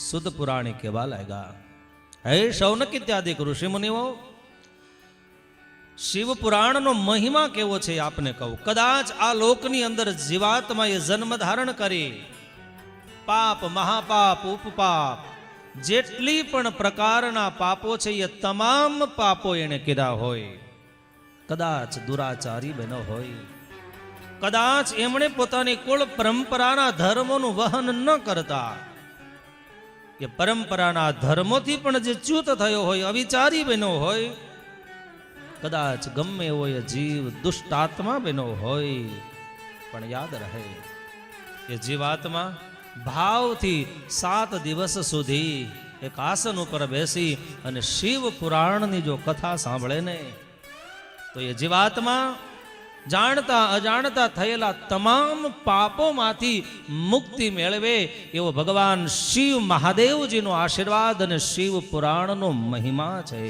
શુદ્ધ પુરાણી કહેવા લાગ્યા. હે શૌનક ઇત્યાદિ ઋષિ મુનિઓ, શિવ પુરાણનો મહિમા કેવો છે આપને કહું. કદાચ આ લોકની અંદર જીવાત્માએ જન્મ ધારણ કરી પાપ, મહાપાપ, ઉપપાપ, જેટલી પણ પ્રકારના પાપો છે એ તમામ પાપો એને કર્યા હોય. કદાચ દુરાચારી બનો હોય, કદાચ એમણે પોતાની કુળ પરંપરાના ધર્મોનું વહન ન કરતા, કે પરંપરાના ધર્મોથી પણ જે ચ્યુત થયો હોય, અવિચારી બન્યો હોય, કદાચ ગમે એવો એ જીવ દુષ્ટાત્મા બન્યો હોય, પણ યાદ રહે કે જીવાત્મા ભાવથી 7 દિવસ સુધી એક આસન ઉપર બેસી અને શિવ પુરાણની જો કથા સાંભળે ને, તો એ જીવાત્મા જાણતા અજાણતા થયેલા તમામ પાપોમાંથી મુક્તિ મેળવે એવો ભગવાન શિવ મહાદેવજીનો આશીર્વાદ અને શિવ પુરાણનો મહિમા છે.